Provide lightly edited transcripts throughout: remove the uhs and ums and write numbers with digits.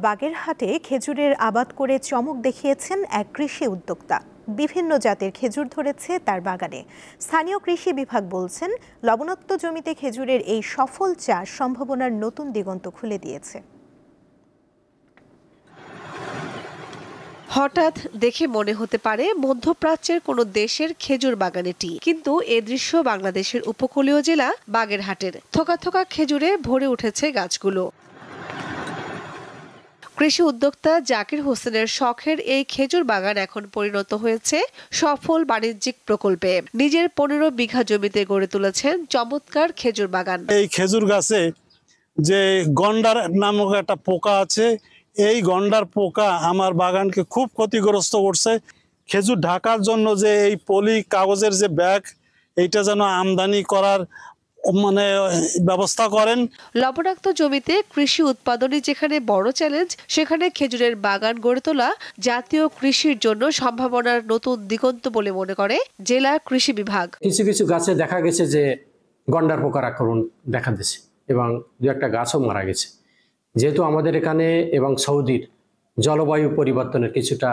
বাগেরহাটে খেজুরের আবাদ করে চমক দেখিয়েছেন এক কৃষি উদ্যোক্তা। বিভিন্ন জাতের খেজুর ধরেছে তার বাগানে। স্থানীয় কৃষি বিভাগ বলছেন, লবণাক্ত জমিতে খেজুরের এই সফল চাষ সম্ভাবনার নতুন দিগন্ত খুলে দিয়েছে। হঠাৎ দেখে মনে হতে পারে মধ্যপ্রাচ্যের কোনো দেশের খেজুর বাগানেটি, কিন্তু এ দৃশ্য বাংলাদেশের উপকূলীয় জেলা বাগেরহাটের। থোকা থোকা খেজুরে ভরে উঠেছে গাছগুলো। কৃষি উদ্যোক্তা জাকির হোসেনের শখের এই খেজুর বাগান এখন পরিণত হয়েছে সফল বাণিজ্যিক প্রকল্পে। নিজের 15 বিঘা জমিতে গড়ে তুলেছেন চমৎকার খেজুর বাগান। এই খেজুর গাছে যে গন্ডার নামক একটা পোকা আছে, এই গন্ডার পোকা আমার বাগানকে খুব ক্ষতিগ্রস্ত করছে। খেজুর ঢাকার জন্য যে এই পলি কাগজের যে ব্যাগ, এইটা যেন আমদানি করার ব্যবস্থা করেন। লবণাক্ত জমিতে কৃষি উৎপাদনই যেখানে বড় চ্যালেঞ্জ, সেখানে খেজুরের বাগান গড়ে তোলা জাতীয় কৃষির জন্য সম্ভাবনার নতুন দিগন্ত বলে মনে করে জেলা কৃষি বিভাগ। কিছু কিছু গাছে দেখা গেছে যে গন্ডার পোকার আক্রমণ দেখা দিয়েছে এবং দু একটা গাছও মারা গেছে। যেহেতু আমাদের এখানে এবং সৌদির জলবায়ু পরিবর্তনের কিছুটা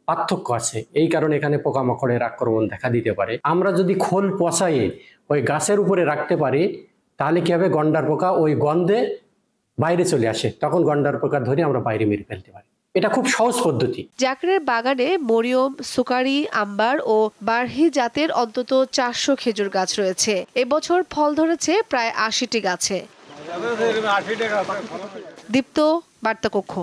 পার্থক্য আছে, এই কারণে এখানে পোকামাকড়ের আক্রমণ দেখা দিতে পারে। আমরা যদি খোল পচাইয়ে ওই গাছের উপরে রাখতে পারি, তাহলে কি হবে, গন্ডার পোকা ওই গন্ধে বাইরে চলে আসে, তখন গন্ডার পোকা ধরে আমরা বাইরে মেরে ফেলতে পারি। এটা খুব সহজ পদ্ধতি। জাকিরের বাগানে মরিয়ম, সুকারি, আম্বার ও বারহি জাতের অন্তত 400 খেজুর গাছ রয়েছে। এবছর ফল ধরেছে প্রায় 80টি গাছে। দীপ্ত, বার্তা কক্ষ।